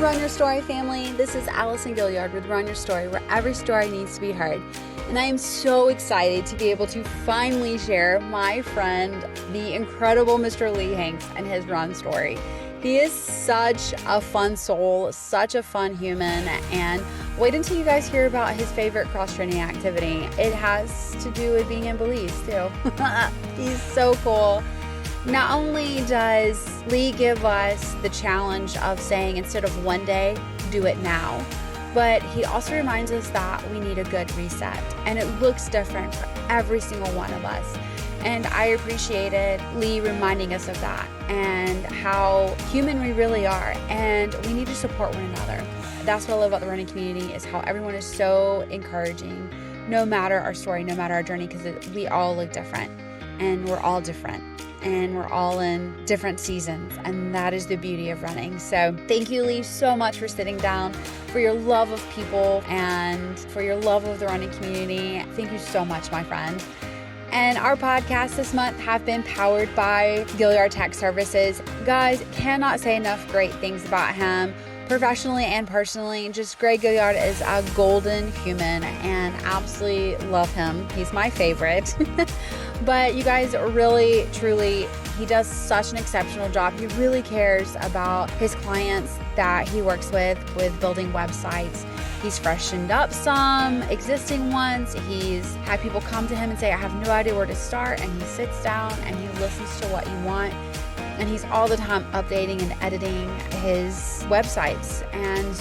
Run Your Story family. This is Allison Gilliard with Run Your Story, where every story needs to be heard. And I am so excited to be able to finally share my friend, the incredible Mr. Lee Hanks, and his run story. He is such a fun soul, such a fun human, and wait until you guys hear about his favorite cross-training activity. It has to do with being in Belize, too. He's so cool. Not only does Lee give us the challenge of saying instead of one day, do it now, but he also reminds us that we need a good reset, and it looks different for every single one of us. And I appreciated Lee reminding us of that and how human we really are, and we need to support one another. That's what I love about the running community, is how everyone is so encouraging, no matter our story, no matter our journey, because we all look different, and we're all different. And we're all in different seasons, and that is the beauty of running. So thank you, Lee, so much for sitting down, for your love of people, and for your love of the running community. Thank you so much, my friend. And our podcasts this month have been powered by Gilliard Tech Services. Guys, cannot say enough great things about him, professionally and personally. Just Greg Gilliard is a golden human, and absolutely love him. He's my favorite. But you guys, really, truly, he does such an exceptional job. He really cares about his clients that he works with building websites. He's freshened up some existing ones. He's had people come to him and say, I have no idea where to start. And he sits down and he listens to what you want. And he's all the time updating and editing his websites. And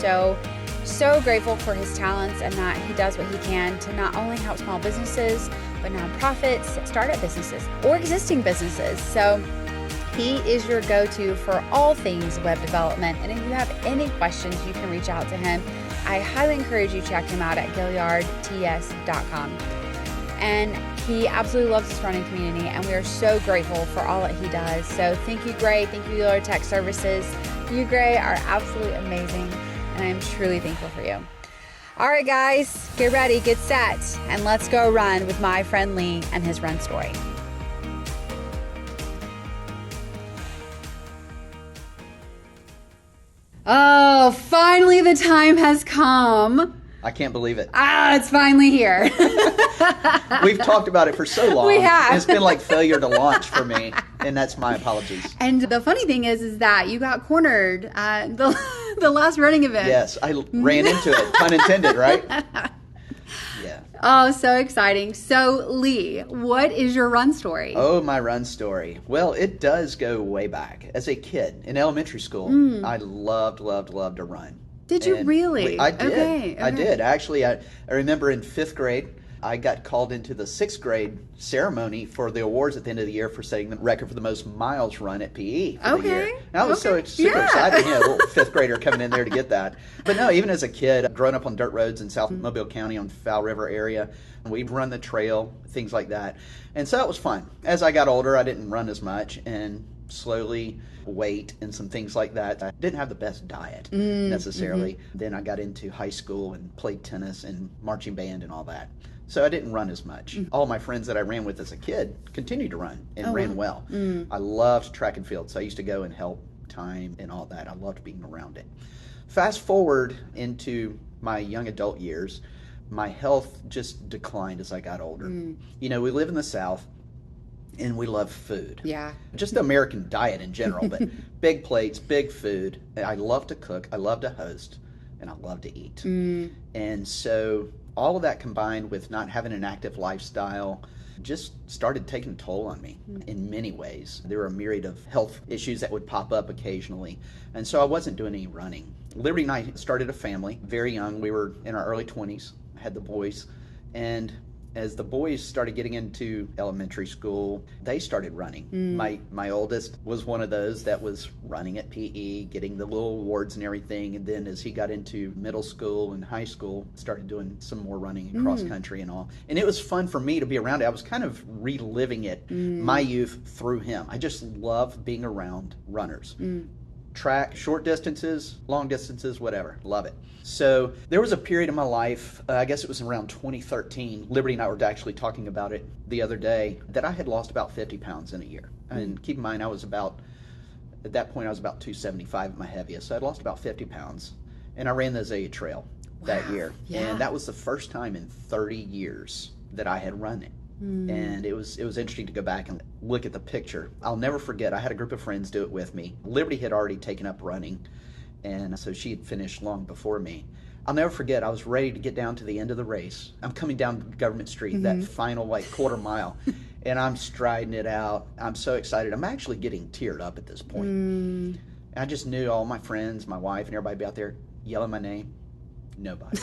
so grateful for his talents and that he does what he can to not only help small businesses, but nonprofits, startup businesses, or existing businesses. So he is your go-to for all things web development. And if you have any questions, you can reach out to him. I highly encourage you to check him out at GilliardTS.com. And he absolutely loves this running community, and we are so grateful for all that he does. So thank you, Gray. Thank you, Gilliard Tech Services. You, Gray, are absolutely amazing, and I am truly thankful for you. All right, guys, get ready, get set, and let's go run with my friend Lee and his run story. Oh, finally the time has come. I can't believe it. It's finally here. We've talked about it for so long. We have. It's been like failure to launch for me, and that's my apologies. And the funny thing is that you got cornered at the last running event. Yes, I ran into it, pun intended, right? Yeah. Oh, so exciting. So, Lee, what is your run story? Oh, my run story. Well, it does go way back. As a kid in elementary school, I loved to run. Did you really? I did. Okay. I did. Actually, I remember in 5th grade, I got called into the 6th grade ceremony for the awards at the end of the year for setting the record for the most miles run at PE for the year. And I was super excited, a little 5th grader coming in there to get that. But no, even as a kid, growing up on dirt roads in South Mobile County on Foul River area, we'd run the trail, things like that. And so that was fun. As I got older, I didn't run as much, and slowly weight and some things like that. I didn't have the best diet necessarily. Then I got into high school and played tennis and marching band and all that. So I didn't run as much. All my friends that I ran with as a kid continued to run and ran well. I loved track and field, so I used to go and help time and all that. I loved being around it. Fast forward into my young adult years, my health just declined as I got older. You know, we live in the South, and we love food. Yeah. Just the American diet in general, but big plates, big food. I love to cook, I love to host, and I love to eat. And so all of that combined with not having an active lifestyle just started taking a toll on me in many ways. There were a myriad of health issues that would pop up occasionally, and so I wasn't doing any running. Liberty and I started a family very young. We were in our early 20s, had the boys, and as the boys started getting into elementary school, they started running. My oldest was one of those that was running at PE, getting the little awards and everything. And then as he got into middle school and high school, started doing some more running and cross country and all. And it was fun for me to be around it. I was kind of reliving it, my youth, through him. I just love being around runners. Track, short distances, long distances, whatever. Love it. So there was a period in my life, I guess it was around 2013, Liberty and I were actually talking about it the other day, that I had lost about 50 pounds in a year. And keep in mind, I was about At that point, I was about 275 at my heaviest. So I'd lost about 50 pounds. And I ran the Azalea Trail that year. Yeah. And that was the first time in 30 years that I had run it. And it was interesting to go back and look at the picture. I'll never forget, I had a group of friends do it with me. Liberty had already taken up running, and so she had finished long before me. I'll never forget, I was ready to get down to the end of the race. I'm coming down Government Street, that final quarter mile, and I'm striding it out. I'm so excited. I'm actually getting teared up at this point. I just knew all my friends, my wife, and everybody be out there yelling my name. Nobody.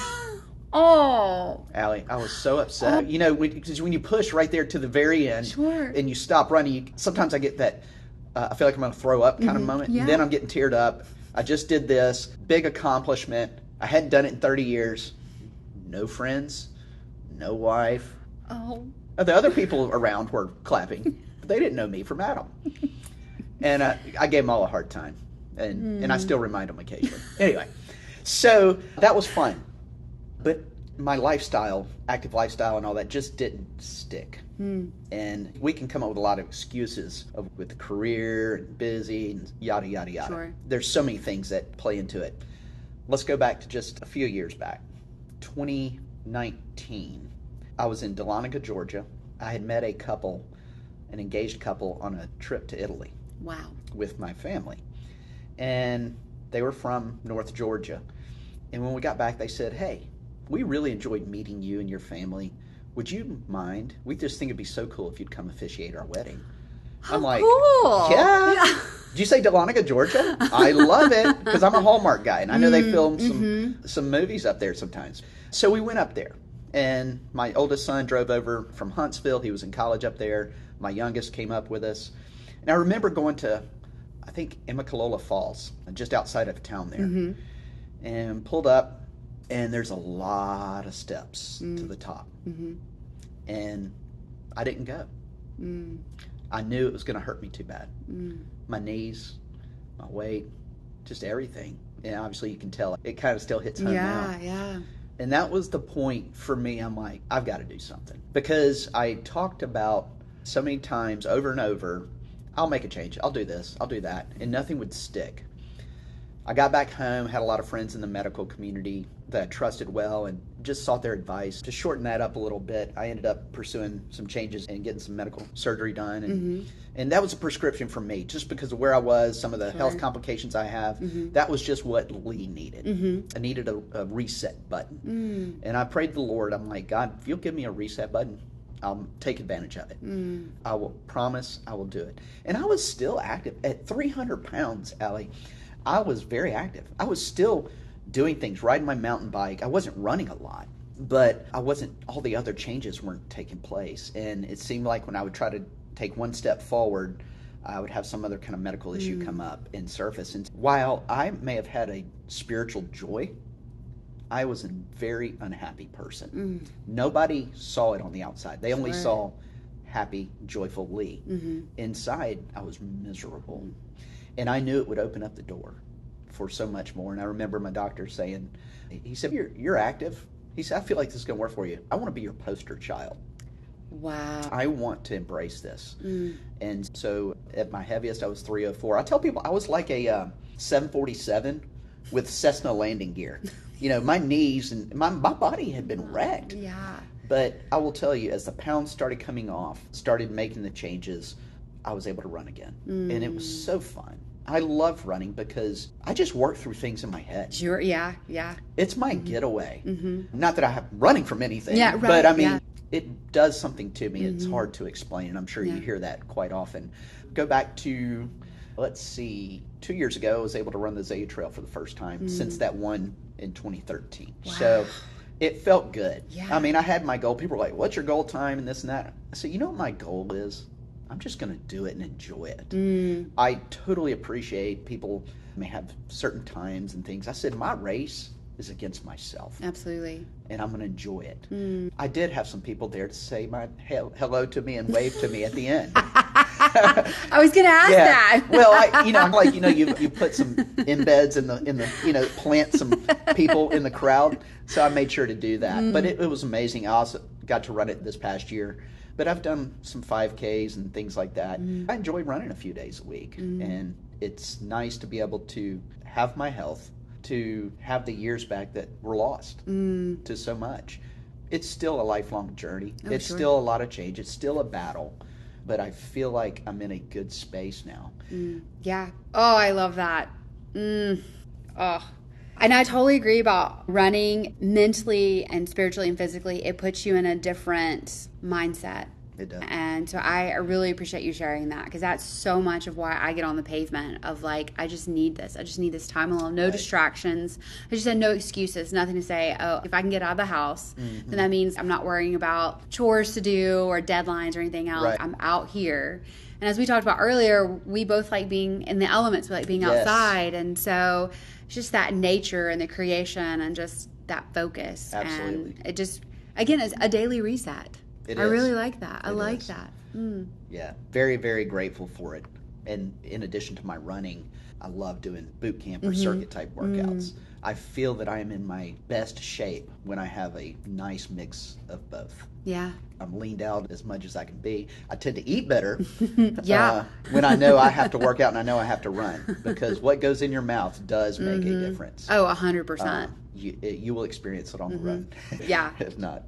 Oh, Allie, I was so upset. You know, because when you push right there to the very end sure. and you stop running, sometimes I get that, I feel like I'm going to throw up kind of moment. Yeah. And then I'm getting teared up. I just did this. Big accomplishment. I hadn't done it in 30 years. No friends. No wife. Oh. The other people around were clapping. But they didn't know me from Adam. And I gave them all a hard time. And I still remind them occasionally. Anyway, so that was fun. But my lifestyle, active lifestyle and all that just didn't stick. And we can come up with a lot of excuses with the career and busy and yada, yada, yada. Sure. There's so many things that play into it. Let's go back to just a few years back. 2019, I was in Dahlonega, Georgia. I had met an engaged couple on a trip to Italy. Wow. With my family. And they were from North Georgia. And when we got back, they said, "Hey, we really enjoyed meeting you and your family. Would you mind? We just think it'd be so cool if you'd come officiate our wedding." I'm like, cool. Yeah. Did you say Dahlonega, Georgia? I love it because I'm a Hallmark guy, and I know they film some movies up there sometimes. So we went up there, and my oldest son drove over from Huntsville. He was in college up there. My youngest came up with us. And I remember going to, I think, Immokalee Falls, just outside of town there, and pulled up. And there's a lot of steps to the top. And I didn't go. I knew it was going to hurt me too bad. My knees, my weight, just everything. And obviously you can tell it kind of still hits home now. Yeah. And that was the point for me. I'm like, I've got to do something. Because I talked about so many times over and over, I'll make a change. I'll do this. I'll do that. And nothing would stick. I got back home, had a lot of friends in the medical community that I trusted well, and just sought their advice. To shorten that up a little bit, I ended up pursuing some changes and getting some medical surgery done. And that was a prescription for me, just because of where I was, some of the health complications I have. That was just what Lee needed. I needed a reset button. And I prayed to the Lord. I'm like, God, if you'll give me a reset button, I'll take advantage of it. I will promise I will do it. And I was still active. At 300 pounds, Allie, I was very active. I was still doing things, riding my mountain bike. I wasn't running a lot, but all the other changes weren't taking place. And it seemed like when I would try to take one step forward, I would have some other kind of medical issue come up and surface. And while I may have had a spiritual joy, I was a very unhappy person. Nobody saw it on the outside. They only saw happy, joyful Lee. Inside, I was miserable. And I knew it would open up the door for so much more. And I remember my doctor saying, he said, you're active. He said, I feel like this is going to work for you. I want to be your poster child. Wow. I want to embrace this. And so at my heaviest, I was 304. I tell people I was like a 747 with Cessna landing gear. You know, my knees and my body had been wrecked. Yeah. But I will tell you, as the pounds started coming off, started making the changes, I was able to run again. And it was so fun. I love running because I just work through things in my head. Sure, yeah. It's my getaway. Not that I'm running from anything, Yeah, right, but I mean, it does something to me. It's hard to explain, and I'm sure you hear that quite often. Go back to, let's see, 2 years ago, I was able to run the Azalea Trail for the first time since that one in 2013. Wow. So it felt good. Yeah. I mean, I had my goal. People were like, what's your goal time and this and that? I said, you know what my goal is? I'm just going to do it and enjoy it. I totally appreciate people may have certain times and things. I said, my race is against myself. Absolutely. And I'm going to enjoy it. I did have some people there to say my hello to me and wave to me at the end. I was going to ask that. Well, I'm like, you put some embeds in the, plant some people in the crowd. So I made sure to do that. But it was amazing. I also got to run it this past year. But I've done some 5Ks and things like that. I enjoy running a few days a week. And It's nice to be able to have my health, to have the years back that were lost to so much. It's still a lifelong journey. It's still a lot of change. It's still a battle. But I feel like I'm in a good space now. Yeah. Oh, I love that. Oh. And I totally agree about running mentally and spiritually and physically. It puts you in a different mindset. It does. And so I really appreciate you sharing that, because that's so much of why I get on the pavement of like, I just need this. I just need this time alone. No distractions. I just had no excuses, nothing to say, oh, if I can get out of the house, then that means I'm not worrying about chores to do or deadlines or anything else. Right. I'm out here. And as we talked about earlier, we both like being in the elements. We like being outside. And so it's just that nature and the creation and just that focus. Absolutely. And it just, again, it's a daily reset. I really like that. I like that. Yeah, very, very grateful for it. And in addition to my running, I love doing boot camp or circuit type workouts. I feel that I am in my best shape when I have a nice mix of both. Yeah. I'm leaned out as much as I can be. I tend to eat better when I know I have to work out and I know I have to run, because what goes in your mouth does make a difference. Oh, 100%. You will experience it on the run. Yeah. If not.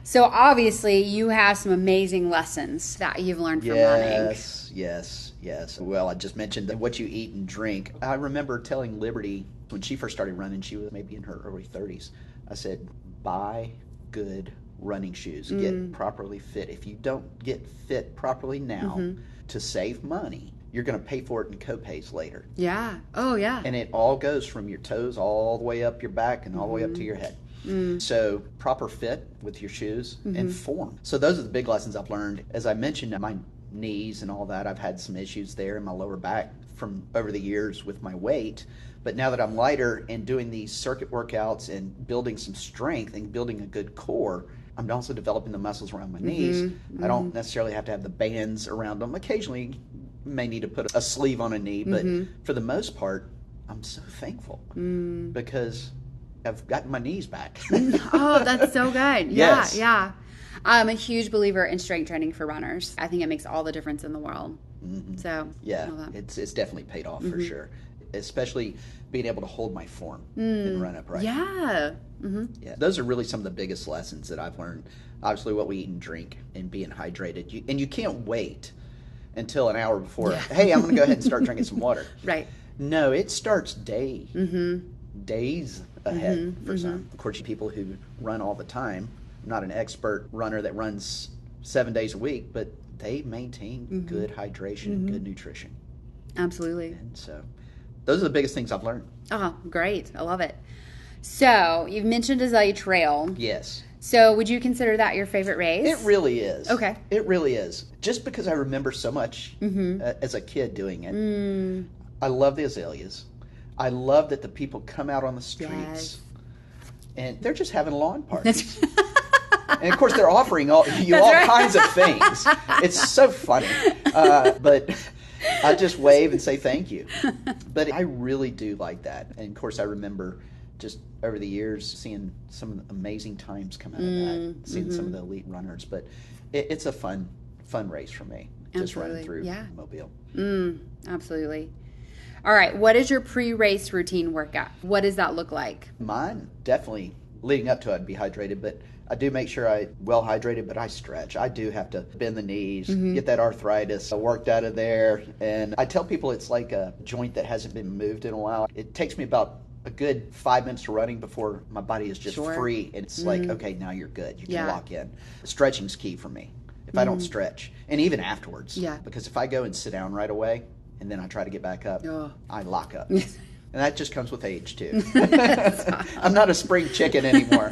So obviously you have some amazing lessons that you've learned from running. Yes. Well, I just mentioned what you eat and drink. I remember telling Liberty when she first started running, she was maybe in her early 30s. I said, buy good running shoes. Get properly fit. If you don't get fit properly now to save money, you're going to pay for it in copays later. Yeah. Oh, yeah. And it all goes from your toes all the way up your back and all the way up to your head. So proper fit with your shoes and form. So those are the big lessons I've learned. As I mentioned, my knees and all that, I've had some issues there in my lower back from over the years with my weight. But now that I'm lighter and doing these circuit workouts and building some strength and building a good core, I'm also developing the muscles around my knees. I don't necessarily have to have the bands around them. Occasionally, may need to put a sleeve on a knee, but for the most part, I'm so thankful because I've gotten my knees back. Oh, that's so good. Yes. Yeah. I'm a huge believer in strength training for runners. I think it makes all the difference in the world. So yeah, it's definitely paid off for sure. Especially being able to hold my form and run upright. Yeah. Yeah, those are really some of the biggest lessons that I've learned. Obviously, what we eat and drink and being hydrated. And you can't wait until an hour before, hey, I'm going to go ahead and start drinking some water. Right. No, it starts days ahead for some. Of course, people who run all the time, I'm not an expert runner that runs 7 days a week, but they maintain good hydration and good nutrition. Absolutely. And so those are the biggest things I've learned. Oh, great. I love it. So you've mentioned Azalea Trail. Yes. So would you consider that your favorite race? It really is. Okay. It really is. Just because I remember so much as a kid doing it. I love the azaleas. I love that the people come out on the streets and they're just having lawn parties. And of course, they're offering all kinds of things. It's so funny. But I just wave and say thank you. But I really do like that. And of course, I remember just over the years seeing some of the amazing times come out of that, seeing some of the elite runners. But it's a fun race for me, just running through Mobile. Absolutely. All right, what is your pre-race routine workout? What does that look like? Mine, definitely leading up to it, I'd be hydrated, but I do make sure I'm well hydrated, but I stretch. I do have to bend the knees, get that arthritis worked out of there. And I tell people it's like a joint that hasn't been moved in a while. It takes me about a good 5 minutes of running before my body is just free. And it's like, okay, now you're good. You can lock in. Stretching's key for me. If I don't stretch, and even afterwards. Because if I go and sit down right away, and then I try to get back up, I lock up. And that just comes with age, too. I'm not a spring chicken anymore.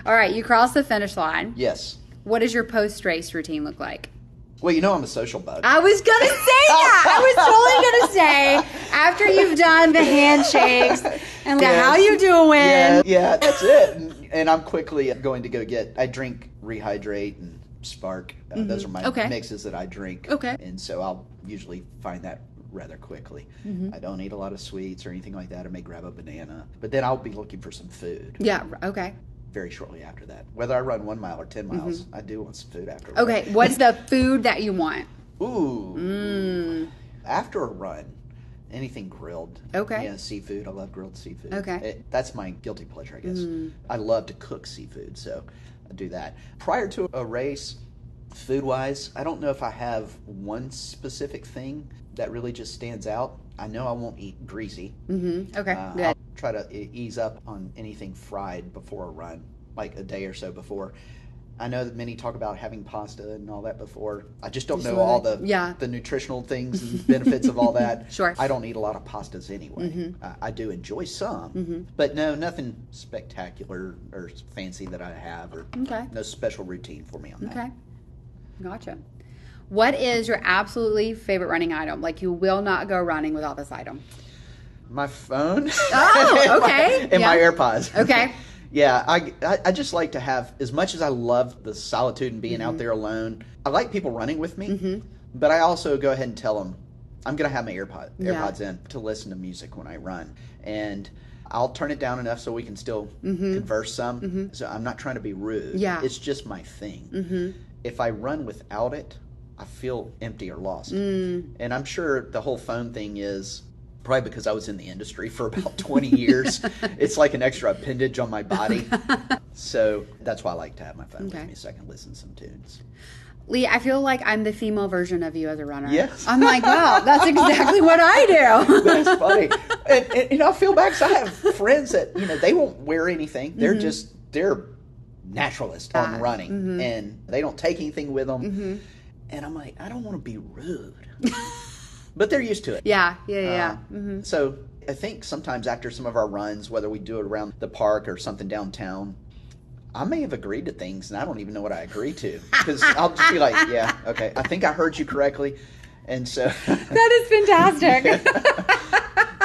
All right, you cross the finish line. Yes. What does your post-race routine look like? Well, you know I'm a social bug. I was going to say that. I was totally going to say, after you've done the handshakes and how you doing? Yeah, that's it. And I'm quickly going to go I drink Rehydrate and Spark. Those are my mixes that I drink. Okay. And so I'll usually find that rather quickly. I don't eat a lot of sweets or anything like that. I may grab a banana. But then I'll be looking for some food. Yeah, okay. Very shortly after that. Whether I run 1 mile or 10 miles, I do want some food after. Okay, what's the food that you want? Ooh. After a run, anything grilled. Okay. Yeah, seafood. I love grilled seafood. Okay. That's my guilty pleasure, I guess. I love to cook seafood, so I do that. Prior to a race, food-wise, I don't know if I have one specific thing that really just stands out. I know I won't eat greasy. Okay, good. I'll try to ease up on anything fried before a run, like a day or so before. I know that many talk about having pasta and all that before. I just don't know all the nutritional things and benefits of all that. Sure. I don't eat a lot of pastas anyway. I do enjoy some, but no, nothing spectacular or fancy that I have, or no special routine for me on that. Okay, gotcha. What is your absolutely favorite running item? Like, you will not go running without this item. My phone. Oh, okay. and my AirPods. Okay. Yeah, I just like to have, as much as I love the solitude and being out there alone, I like people running with me, but I also go ahead and tell them I'm going to have my AirPods in to listen to music when I run. And I'll turn it down enough so we can still converse some. So I'm not trying to be rude. Yeah. It's just my thing. If I run without it, I feel empty or lost. And I'm sure the whole phone thing is probably because I was in the industry for about 20 years. It's like an extra appendage on my body. So that's why I like to have my phone with me so I can listen to some tunes. Lee, I feel like I'm the female version of you as a runner. Yes. I'm like, wow, that's exactly what I do. That's funny. And I feel bad because I have friends that, they won't wear anything. They're naturalists on running. And they don't take anything with them. And I'm like, I don't want to be rude. But they're used to it. Yeah. So I think sometimes after some of our runs, whether we do it around the park or something downtown, I may have agreed to things and I don't even know what I agreed to. Because I'll just be like, yeah, okay, I think I heard you correctly. And so that is fantastic.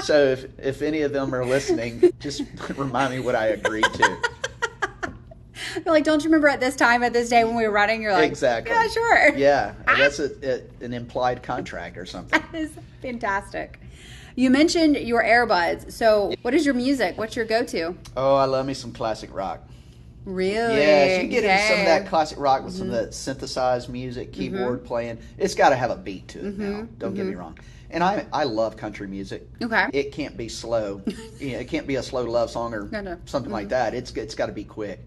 So if any of them are listening, just remind me what I agreed to. You're like, don't you remember at this time, at this day when we were running? You're like, exactly. Yeah, sure. Yeah, that's an implied contract or something. That is fantastic. You mentioned your earbuds. So what is your music? What's your go-to? Oh, I love me some classic rock. Really? Yeah, you get into some of that classic rock with some of that synthesized music, keyboard playing. It's got to have a beat to it now. Don't get me wrong. And I love country music. Okay. It can't be slow. It can't be a slow love song or something like that. It's got to be quick.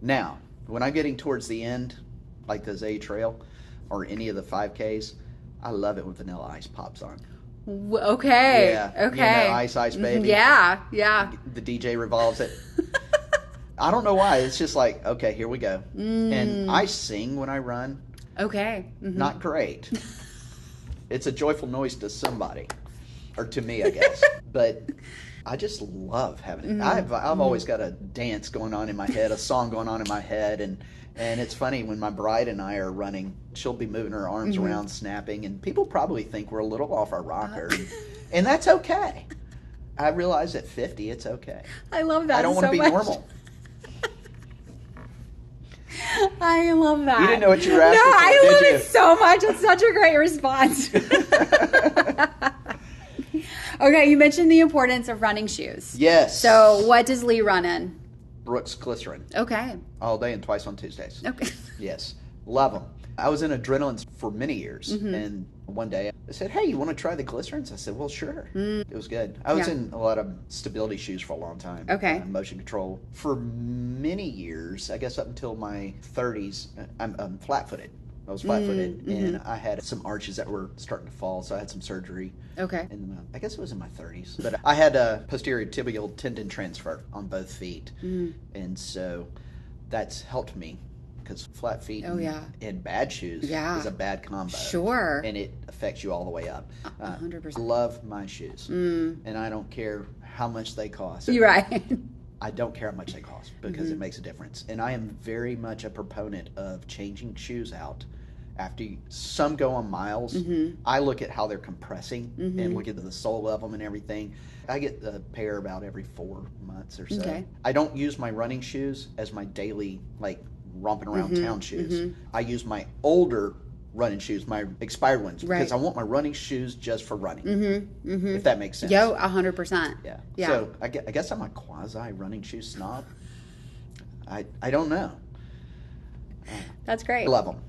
Now, when I'm getting towards the end, like the Azalea Trail or any of the 5Ks, I love it when Vanilla Ice pops on. Okay. Yeah. Okay. Ice Ice Baby. Yeah. The DJ revolves it. I don't know why. It's just like, okay, here we go. And I sing when I run. Okay. Not great. It's a joyful noise to somebody. Or to me, I guess. But I just love having it. I've always got a dance going on in my head, a song going on in my head, and it's funny when my bride and I are running, she'll be moving her arms around, snapping, and people probably think we're a little off our rocker, and that's okay. I realize at 50, it's okay. I love that. I don't want to be normal. I love that. You didn't know what you were asking for, I love you? it so much. It's such a great response. Okay, you mentioned the importance of running shoes. Yes. So what does Lee run in? Brooks Glycerin. Okay. All day and twice on Tuesdays. Okay. Yes. Love them. I was in adrenaline for many years, and one day I said, hey, you want to try the glycerins? I said, well, sure. It was good. I was in a lot of stability shoes for a long time. Okay. Motion control. For many years, I guess up until my 30s, I'm flat-footed. I was flat-footed, and I had some arches that were starting to fall, so I had some surgery. Okay. I guess it was in my 30s. But I had a posterior tibial tendon transfer on both feet, and so that's helped me. Because flat feet and bad shoes is a bad combo. Sure. And it affects you all the way up. 100%. Love my shoes. And I don't care how much they cost. You're right. I don't care how much they cost because it makes a difference. And I am very much a proponent of changing shoes out. After some go on miles, I look at how they're compressing and look at the sole of them and everything. I get a pair about every 4 months or so. Okay. I don't use my running shoes as my daily, romping around town shoes. I use my older running shoes, my expired ones, because I want my running shoes just for running, if that makes sense. 100%. Yeah. So I guess I'm a quasi running shoe snob. I don't know. That's great. Love them.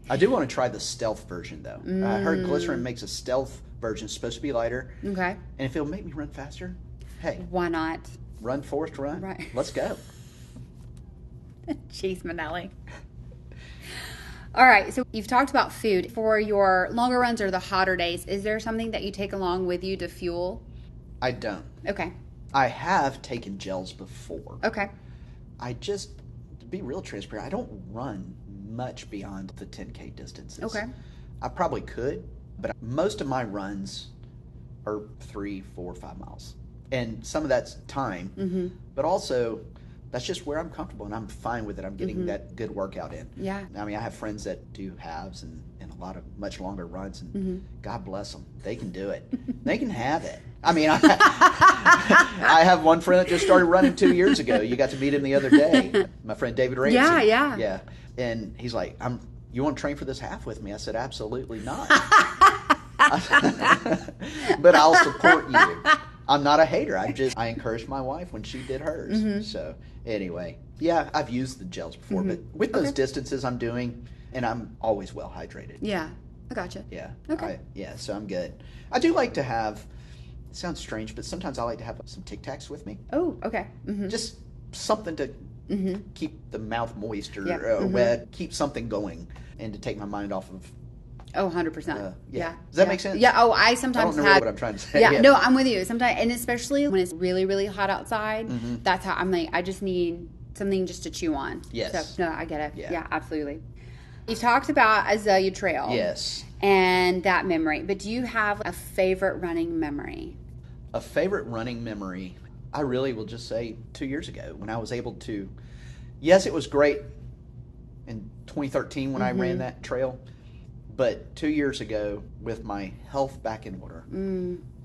I do want to try the stealth version, though. I heard glycerin makes a stealth version. It's supposed to be lighter. Okay. And if it'll make me run faster, hey. Why not? Run, Forrest, run. Right. Let's go. Jeez, Manelli. All right, so you've talked about food. For your longer runs or the hotter days, is there something that you take along with you to fuel? I don't. Okay. I have taken gels before. Okay. I just, to be real transparent, I don't run much beyond the 10K distances. Okay. I probably could, but most of my runs are 3, 4, 5 miles. And some of that's time, but also that's just where I'm comfortable and I'm fine with it. I'm getting that good workout in. Yeah. I mean, I have friends that do halves and a lot of much longer runs, and God bless them. They can do it. They can have it. I mean, I have one friend that just started running 2 years ago. You got to meet him the other day. My friend David Ramsey. Yeah. Yeah. And he's like, you want to train for this half with me? I said, absolutely not. But I'll support you. I'm not a hater. I encouraged my wife when she did hers. So anyway, yeah, I've used the gels before, but with those distances I'm doing, and I'm always well hydrated. Yeah, I gotcha. Yeah. Okay. So I'm good. I do like to have, it sounds strange, but sometimes I like to have some Tic Tacs with me. Oh, okay. Just something to keep the mouth moist or wet, keep something going, and to take my mind off of. Oh, 100%. Yeah. Does that make sense? Yeah. Oh, I sometimes I don't know what I'm trying to say. Yeah. No, I'm with you. Sometimes, and especially when it's really, really hot outside, that's how I'm like, I just need something just to chew on. Yes. So, no, I get it. Yeah. Yeah, absolutely. You've talked about Azalea Trail. Yes. And that memory, but do you have a favorite running memory? A favorite running memory, I really will just say 2 years ago when I was able to, yes, it was great in 2013 when I ran that trail. But 2 years ago, with my health back in order,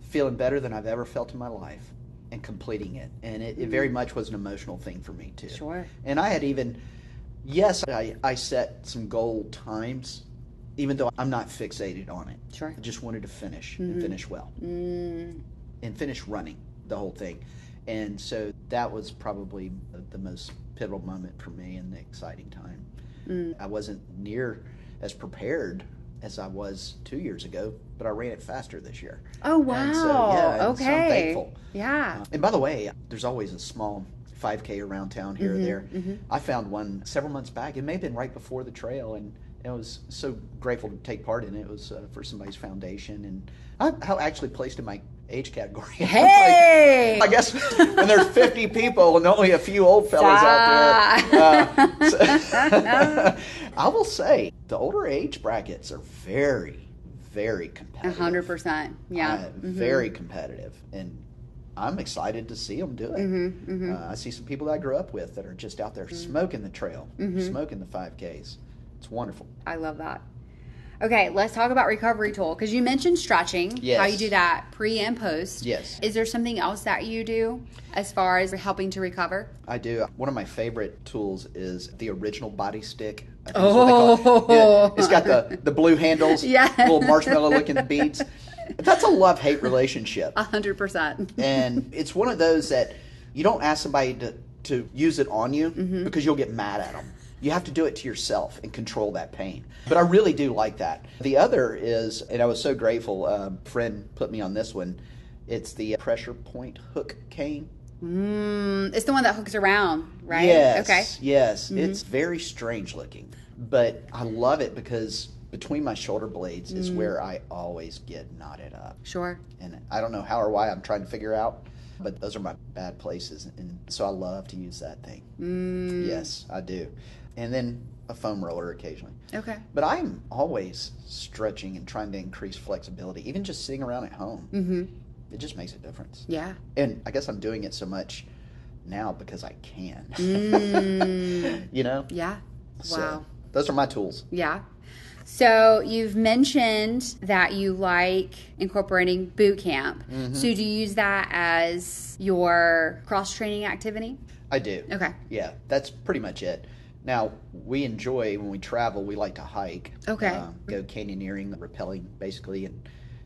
feeling better than I've ever felt in my life, and completing it. And it very much was an emotional thing for me, too. Sure. And I had even, yes, I set some goal times, even though I'm not fixated on it. Sure. I just wanted to finish and finish well. And finish running the whole thing. And so that was probably the most pivotal moment for me and the exciting time. I wasn't near as prepared as I was 2 years ago, but I ran it faster this year. Oh, wow. And so, yeah, okay. so I'm thankful. Yeah. And by the way, there's always a small 5K around town here or there. I found one several months back. It may have been right before the trail, and I was so grateful to take part in it. It was for somebody's foundation, and I actually placed in my age category. Hey! I guess when there's 50 people and only a few old fellas out there. I will say the older age brackets are very, very competitive. 100%. Yeah. Very competitive. And I'm excited to see them do it. I see some people that I grew up with that are just out there smoking the trail, smoking the 5Ks. It's wonderful. I love that. Okay, let's talk about recovery tool, because you mentioned stretching, how you do that pre and post. Yes. Is there something else that you do as far as helping to recover? I do. One of my favorite tools is the original body stick. I think Oh. is what they call it. It's got the blue handles, Yeah. little marshmallow-looking beads. That's a love-hate relationship. 100%. And it's one of those that you don't ask somebody to use it on you because you'll get mad at them. You have to do it to yourself and control that pain. But I really do like that. The other is, and I was so grateful, a friend put me on this one, it's the pressure point hook cane. It's the one that hooks around, right? Yes, Okay. yes. It's very strange looking, but I love it because between my shoulder blades is where I always get knotted up. Sure. And I don't know how or why, I'm trying to figure out, but those are my bad places, and so I love to use that thing. Yes, I do. And then a foam roller occasionally. Okay. But I'm always stretching and trying to increase flexibility, even just sitting around at home. It just makes a difference. Yeah. And I guess I'm doing it so much now because I can. You know? Yeah. Wow. So, those are my tools. Yeah. So you've mentioned that you like incorporating boot camp. So do you use that as your cross-training activity? I do. Okay. Yeah, that's pretty much it. Now, we enjoy, when we travel, we like to hike. Okay. Go canyoneering, rappelling, basically,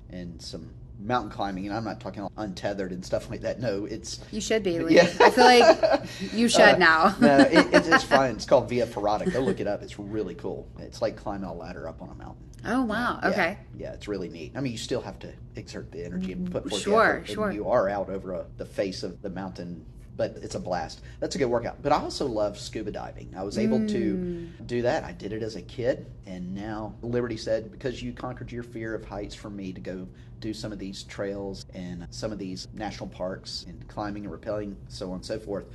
and some mountain climbing, and I'm not talking untethered and stuff like that. No, it's... You should be, Lee. Yeah. I feel like you should now. No, it's fun. It's called Via Ferrata. Go look it up. It's really cool. It's like climbing a ladder up on a mountain. Oh, wow. Okay. Yeah, it's really neat. I mean, you still have to exert the energy and put forth the Sure, effort. sure. And you are out over the face of the mountain, but it's a blast. That's a good workout. But I also love scuba diving. I was able to do that. I did it as a kid, and now Liberty said, because you conquered your fear of heights, for me to go do some of these trails and some of these national parks and climbing and rappelling, so on and so forth,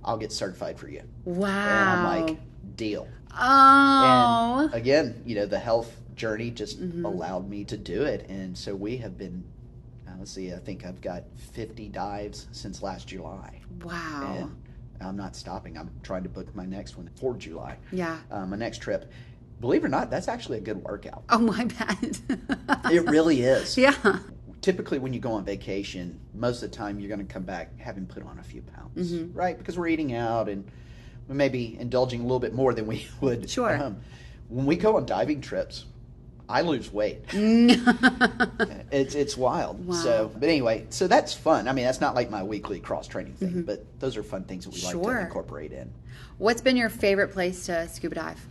I'll get certified for you. Wow. And I'm like, deal. Oh. And again, the health journey just allowed me to do it. And so we have been, let's see, I think I've got 50 dives since last July. Wow. And I'm not stopping. I'm trying to book my next one for July. Yeah. My next trip. Believe it or not, that's actually a good workout. Oh, my bad. It really is. Yeah. Typically, when you go on vacation, most of the time you're going to come back having put on a few pounds, right? Because we're eating out and we may be indulging a little bit more than we would. Sure. When we go on diving trips, I lose weight. It's wild. Wow. So, but anyway, so that's fun. I mean, that's not like my weekly cross training thing, but those are fun things that we like to incorporate in. What's been your favorite place to scuba dive?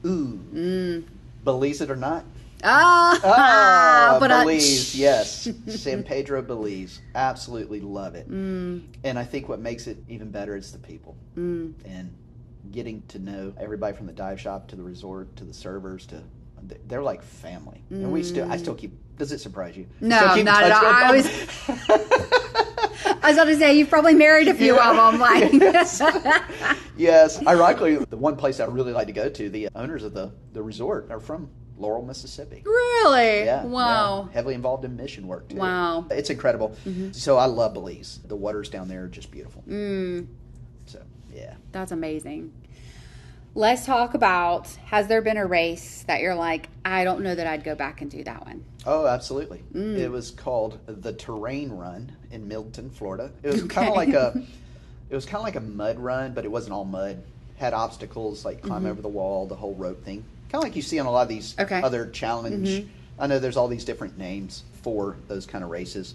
Ooh. Belize it or not. But Belize, yes. San Pedro, Belize. Absolutely love it. And I think what makes it even better is the people. And getting to know everybody from the dive shop to the resort to the servers to... They're like family. And I still keep... Does it surprise you? No, not at all. I was about to say, you've probably married a few of them. Like. Yes. Ironically, the one place I really like to go to, the owners of the resort are from Laurel, Mississippi. Really? Yeah. Wow. Yeah. Heavily involved in mission work, too. Wow. It's incredible. So I love Belize. The waters down there are just beautiful. So, yeah. That's amazing. Let's talk about, has there been a race that you're like, I don't know that I'd go back and do that one? Oh, absolutely. It was called the Terrain Run in Milton, Florida. It was kind of like a mud run, but it wasn't all mud. Had obstacles like climb over the wall, the whole rope thing. Kind of like you see on a lot of these other challenge. I know there's all these different names for those kind of races.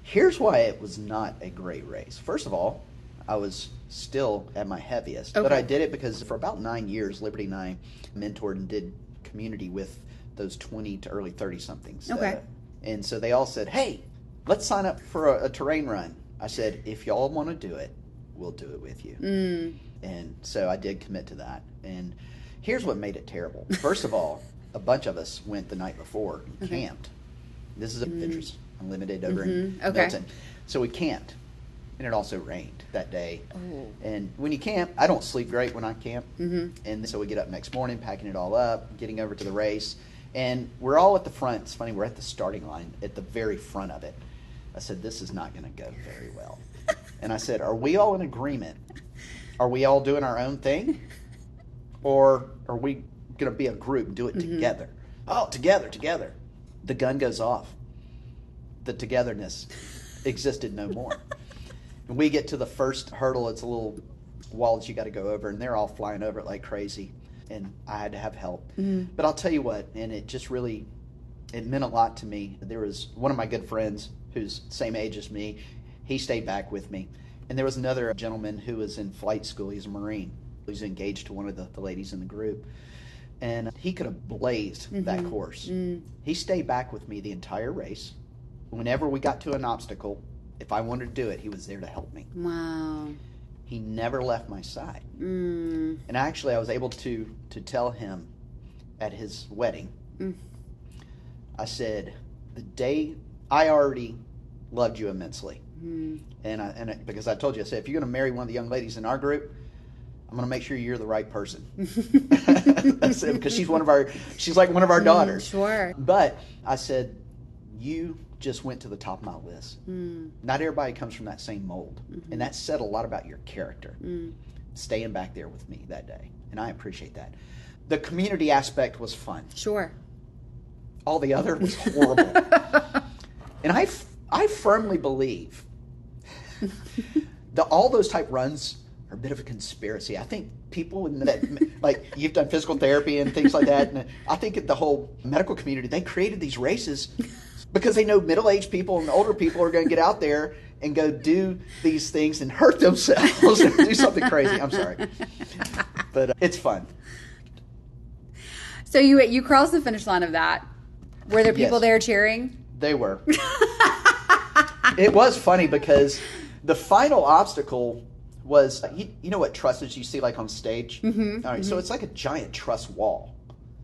Here's why it was not a great race. First of all, I was still at my heaviest, but I did it because for about 9 years, Liberty and I mentored and did community with those 20 to early 30-somethings. And so they all said, hey, let's sign up for a terrain run. I said, if y'all want to do it, we'll do it with you. And so I did commit to that. And here's what made it terrible. First of all, a bunch of us went the night before and camped. This is a Adventures Unlimited over in Milton. So we camped. And it also rained that day. And when you camp, I don't sleep great when I camp. And so we get up next morning, packing it all up, getting over to the race. And we're all at the front. It's funny, we're at the starting line, at the very front of it. I said, this is not going to go very well. And I said, are we all in agreement? Are we all doing our own thing? Or are we going to be a group and do it together? Oh, together. The gun goes off. The togetherness existed no more. And we get to the first hurdle. It's a little wall that you got to go over, and they're all flying over it like crazy. And I had to have help. But I'll tell you what, and it just really, it meant a lot to me. There was one of my good friends who's the same age as me. He stayed back with me. And there was another gentleman who was in flight school. He's a Marine. He's engaged to one of the ladies in the group. And he could have blazed that course. He stayed back with me the entire race. Whenever we got to an obstacle, if I wanted to do it, he was there to help me. Wow. He never left my side. And actually, I was able to tell him at his wedding, I said, the day I already loved you immensely. Because I told you, I said, if you're going to marry one of the young ladies in our group, I'm going to make sure you're the right person. That's it, because she's like one of our daughters. Sure. But I said, you just went to the top of my list. Not everybody comes from that same mold. And that said a lot about your character. Staying back there with me that day. And I appreciate that. The community aspect was fun. Sure. All the other was horrible. And I firmly believe that all those type runs are a bit of a conspiracy. I think people in that, like you've done physical therapy and things like that, and I think the whole medical community, they created these races because they know middle-aged people and older people are going to get out there and go do these things and hurt themselves or do something crazy. I'm sorry. But it's fun. So you crossed the finish line of that. Were there people Yes. there cheering? They were. It was funny because the final obstacle was, you know what trusses you see like on stage? Mm-hmm. All right, so it's like a giant truss wall.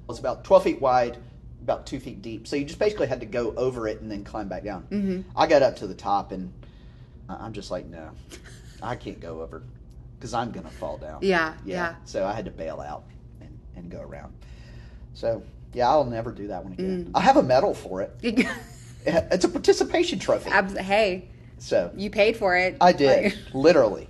It's about 12 feet wide, about 2 feet deep. So you just basically had to go over it and then climb back down. Mm-hmm. I got up to the top and I'm just like, no, I can't go over because I'm going to fall down. Yeah. So I had to bail out and go around. So, yeah, I'll never do that one again. I have a medal for it. It's a participation trophy. Hey, So you paid for it. I did, literally.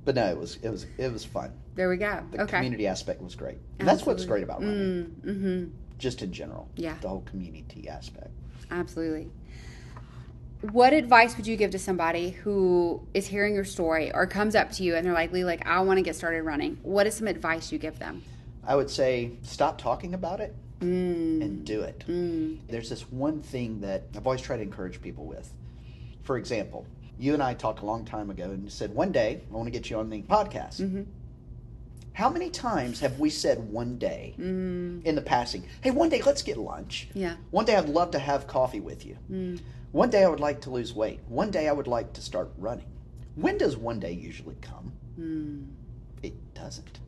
But no, it was fun. There we go. The Okay. community aspect was great. And that's what's Absolutely. great about running, Mm-hmm. just in general. Yeah. The whole community aspect. Absolutely. What advice would you give to somebody who is hearing your story or comes up to you and they're like, Lee, like, I want to get started running? What is some advice you give them? I would say stop talking about it and do it. There's this one thing that I've always tried to encourage people with. For example, you and I talked a long time ago and you said, one day I want to get you on the podcast. Mm-hmm. How many times have we said one day in the passing, hey, one day let's get lunch. Yeah. One day I'd love to have coffee with you. One day I would like to lose weight. One day I would like to start running. When does one day usually come? It doesn't.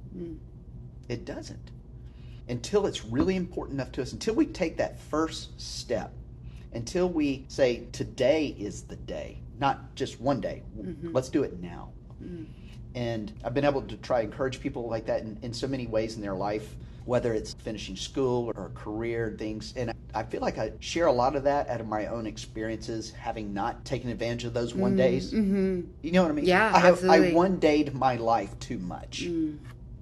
It doesn't. Until it's really important enough to us, until we take that first step, until we say today is the day, not just one day. Let's do it now. And I've been able to try to encourage people like that in so many ways in their life, whether it's finishing school or career and things. And I feel like I share a lot of that out of my own experiences, having not taken advantage of those one days. You know what I mean? Yeah, I absolutely. one dayed my life too much,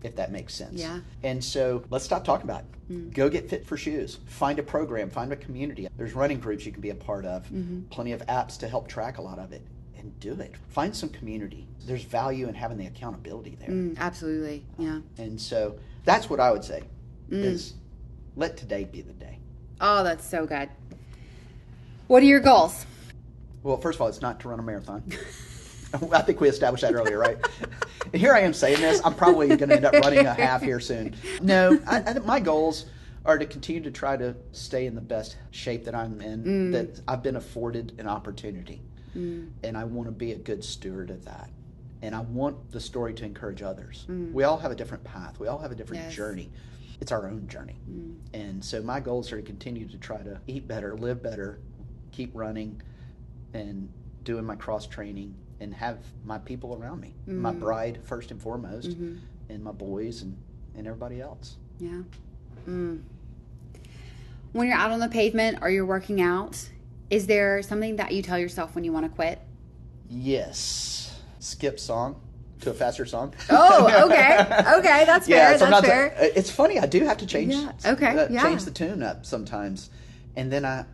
if that makes sense. Yeah. And so let's stop talking about it. Go get fit for shoes. Find a program. Find a community. There's running groups you can be a part of. Plenty of apps to help track a lot of it. And do it. Find some community. There's value in having the accountability there. Absolutely. Yeah. And so that's what I would say is let today be the day. Oh, that's so good. What are your goals? Well, first of all, it's not to run a marathon. I think we established that earlier, right? And here I am saying this. I'm probably going to end up running a half here soon. No, I think my goals are to continue to try to stay in the best shape that I'm in, that I've been afforded an opportunity. And I want to be a good steward of that. And I want the story to encourage others. We all have a different path. We all have a different journey. It's our own journey. And so my goals are to continue to try to eat better, live better, keep running, and doing my cross training, and have my people around me. My bride, first and foremost, and my boys and everybody else. Yeah. When you're out on the pavement or you're working out, is there something that you tell yourself when you want to quit? Yes. Skip song to a faster song. Oh, okay. Okay, that's fair. That's fair. It's funny. I do have to change. Change the tune up sometimes, and then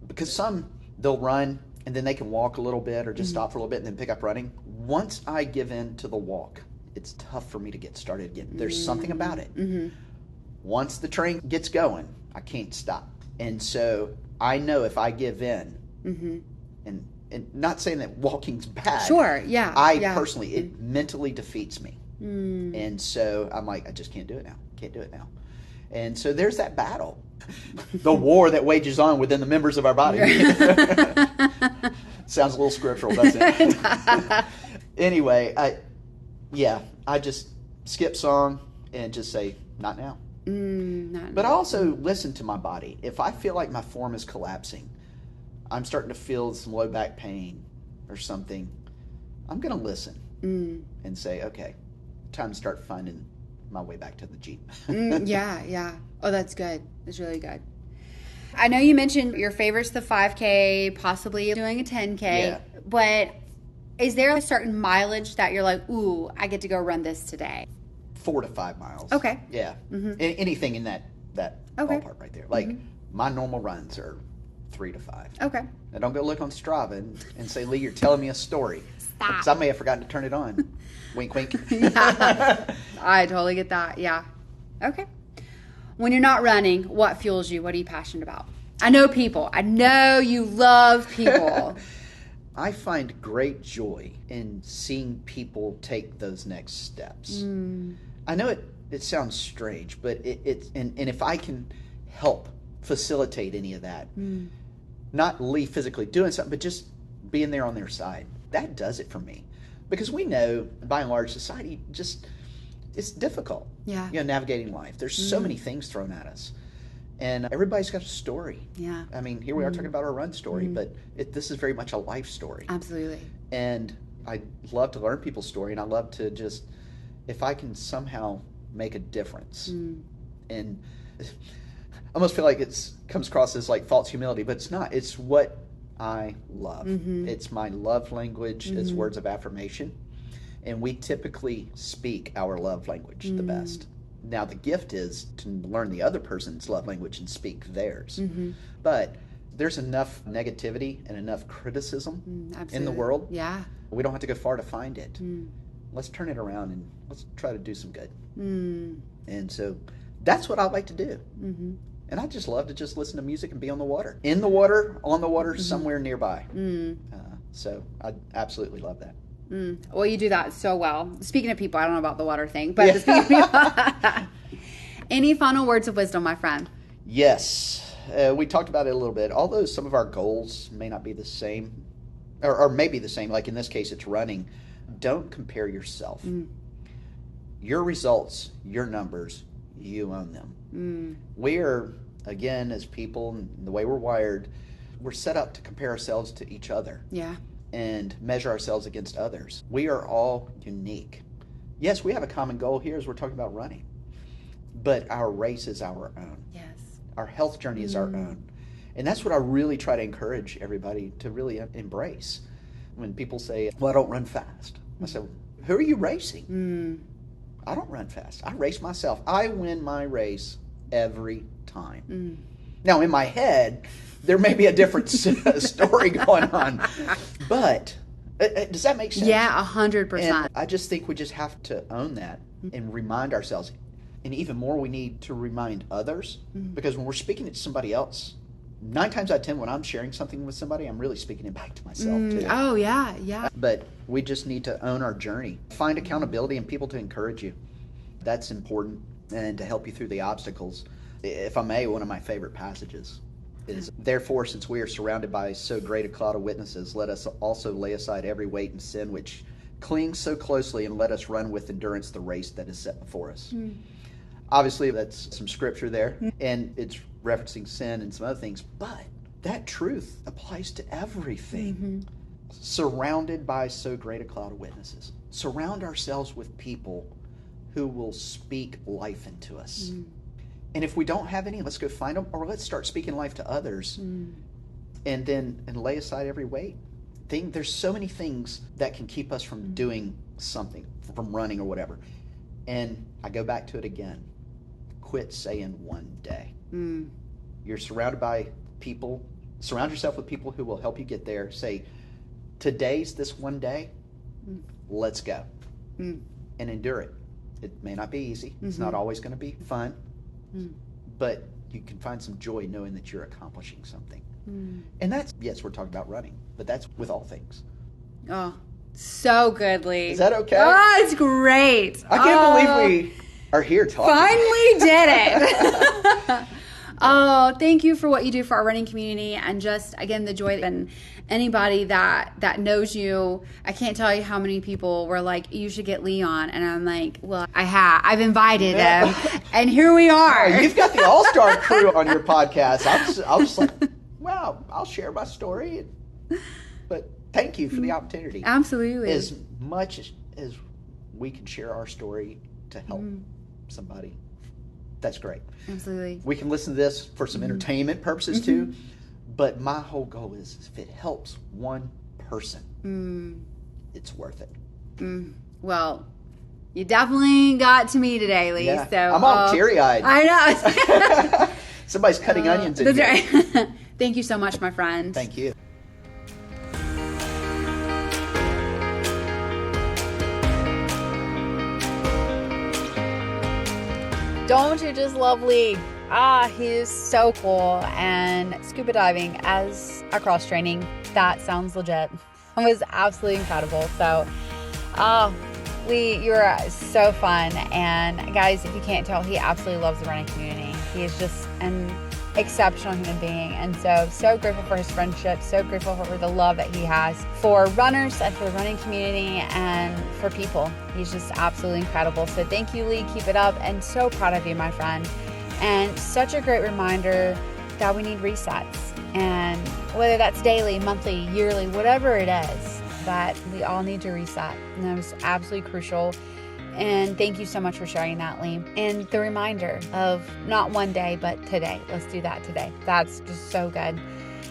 because some they'll run and then they can walk a little bit or just stop for a little bit and then pick up running. Once I give in to the walk, it's tough for me to get started again. There's something about it. Once the train gets going, I can't stop, and so I know if I give in, and not saying that walking's bad. Sure, yeah. Personally, it mentally defeats me. And so I'm like, I just can't do it now. Can't do it now. And so there's that battle. The war that wages on within the members of our body. Sounds a little scriptural, doesn't it? Anyway, I just skip song and just say, not now. But I also listen to my body. If I feel like my form is collapsing, I'm starting to feel some low back pain or something, I'm going to listen and say, okay, time to start finding my way back to the Jeep. Yeah. Oh, that's good. That's really good. I know you mentioned your favorite's the 5K, possibly doing a 10K, but is there a certain mileage that you're like, ooh, I get to go run this today? 4 to 5 miles. Okay. Yeah. Anything in that ballpark right there. Like my normal runs are 3 to 5. Okay. Now don't go look on Strava and say, Lee, you're telling me a story. Stop. Because I may have forgotten to turn it on. Wink, wink. I totally get that. Yeah. Okay. When you're not running, what fuels you? What are you passionate about? I know people. I know you love people. I find great joy in seeing people take those next steps. I know it sounds strange, but and if I can help facilitate any of that, not Lee physically doing something, but just being there on their side, that does it for me. Because we know, by and large, society just, it's difficult. Yeah. Navigating life. There's so many things thrown at us. And everybody's got a story. Yeah. I mean, here we are talking about our run story, but this is very much a life story. Absolutely. And I love to learn people's story, and I love to just, if I can somehow make a difference. And I almost feel like it comes across as like false humility, but it's not. It's what I love. It's my love language. It's words of affirmation. And we typically speak our love language the best. Now, the gift is to learn the other person's love language and speak theirs. But there's enough negativity and enough criticism in the world. Yeah. We don't have to go far to find it. Let's turn it around and let's try to do some good. And so that's what I like to do. And I just love to just listen to music and be on the water. In the water, on the water, somewhere nearby. So I absolutely love that. Well, you do that so well. Speaking of people, I don't know about the water thing, but speaking of people, any final words of wisdom, my friend? Yes. We talked about it a little bit. Although some of our goals may not be the same, or may be the same, like in this case, it's running, don't compare yourself. Your results, your numbers, you own them. We are, again, as people, and the way we're wired, we're set up to compare ourselves to each other. Yeah. And measure ourselves against others. We are all unique. Yes, we have a common goal here as we're talking about running, but our race is our own. Yes. Our health journey is our own. And that's what I really try to encourage everybody to really embrace. When people say, well, I don't run fast. I say, who are you racing? I don't run fast. I race myself. I win my race every time. Now, in my head, there may be a different story going on, but does that make sense? Yeah, 100%. And I just think we just have to own that and remind ourselves. And even more, we need to remind others, because when we're speaking it to somebody else, 9 times out of 10, when I'm sharing something with somebody, I'm really speaking it back to myself too. Oh, yeah, yeah. But we just need to own our journey. Find accountability and people to encourage you. That's important, and to help you through the obstacles. If I may, one of my favorite passages is, therefore, since we are surrounded by so great a cloud of witnesses, let us also lay aside every weight and sin which clings so closely, and let us run with endurance the race that is set before us. Obviously, that's some scripture there, and it's referencing sin and some other things, but that truth applies to everything. Surrounded by so great a cloud of witnesses. Surround ourselves with people who will speak life into us. And if we don't have any, let's go find them, or let's start speaking life to others, and lay aside every weight. There's so many things that can keep us from doing something, from running or whatever. And I go back to it again. Quit saying one day. You're surrounded by people. Surround yourself with people who will help you get there. Say, today's this one day. Let's go. And endure it. It may not be easy. It's not always going to be fun. But you can find some joy knowing that you're accomplishing something. And that's, yes, we're talking about running, but that's with all things. Oh, so good, Lee. Is that okay? Oh, it's great. I can't believe we are here talking. Finally did it. Oh, thank you for what you do for our running community, and just, again, the joy. And anybody that knows you, I can't tell you how many people were like, you should get Lee on. And I'm like, well, I've invited him, and here we are. Oh, you've got the all-star crew on your podcast. I was just like, wow, I'll share my story. But thank you for the opportunity. Absolutely. As much as we can share our story to help somebody, that's great. Absolutely. We can listen to this for some entertainment purposes too, but my whole goal is if it helps one person, it's worth it. Well, you definitely got to me today, Lee. Yeah. So I'm all teary-eyed. I know. Somebody's cutting onions in here. Right. Thank you so much, my friend. Thank you. Don't you just love Lee? He is so cool. And scuba diving as a cross training, that sounds legit. It was absolutely incredible. So, Lee, you were so fun. And guys, if you can't tell, he absolutely loves the running community. He is just an exceptional human being. And so grateful for his friendship, so grateful for the love that he has for runners and for the running community and for people. He's just absolutely incredible. So thank you, Lee. Keep it up. And so proud of you, my friend. And such a great reminder that we need resets. And whether that's daily, monthly, yearly, whatever it is, that we all need to reset. And that was absolutely crucial. And thank you so much for sharing that, Lee. And the reminder of not one day, but today. Let's do that today. That's just so good.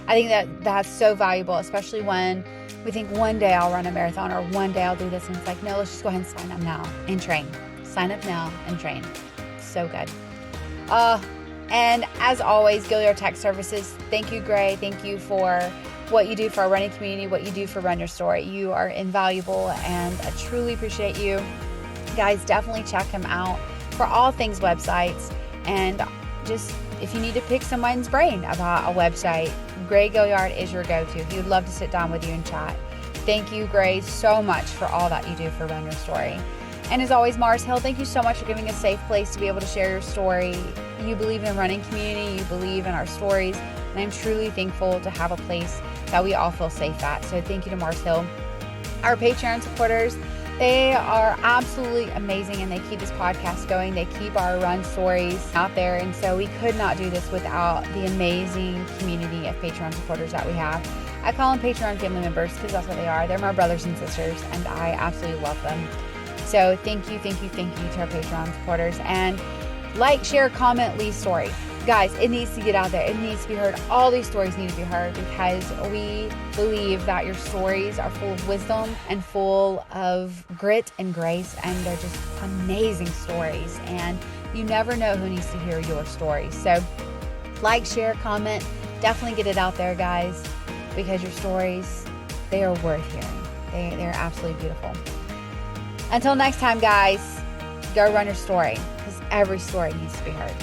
I think that's so valuable, especially when we think one day I'll run a marathon or one day I'll do this. And it's like, no, let's just go ahead and sign up now and train. Sign up now and train. So good. And as always, Gilliard Tech Services, thank you, Gray. Thank you for what you do for our running community, what you do for Run Your Story. You are invaluable, and I truly appreciate you. Guys, definitely check him out for all things websites. And just if you need to pick someone's brain about a website, Gray Gilliard is your go-to. He would love to sit down with you and chat. Thank you, Gray, so much for all that you do for Run Your Story. And as always, Mars Hill, thank you so much for giving a safe place to be able to share your story. You believe in the running community, you believe in our stories, and I'm truly thankful to have a place that we all feel safe at. So thank you to Mars Hill. Our Patreon supporters, they are absolutely amazing, and they keep this podcast going. They keep our run stories out there, and so we could not do this without the amazing community of Patreon supporters that we have. I call them Patreon family members because that's what they are. They're my brothers and sisters, and I absolutely love them. So thank you to our Patreon supporters. And like, share, comment, Lee's story. Guys, it needs to get out there. It needs to be heard. All these stories need to be heard because we believe that your stories are full of wisdom and full of grit and grace, and they're just amazing stories. And you never know who needs to hear your story. So like, share, comment, definitely get it out there, guys, because your stories, they are worth hearing. They're absolutely beautiful. Until next time, guys, go run your story because every story needs to be heard.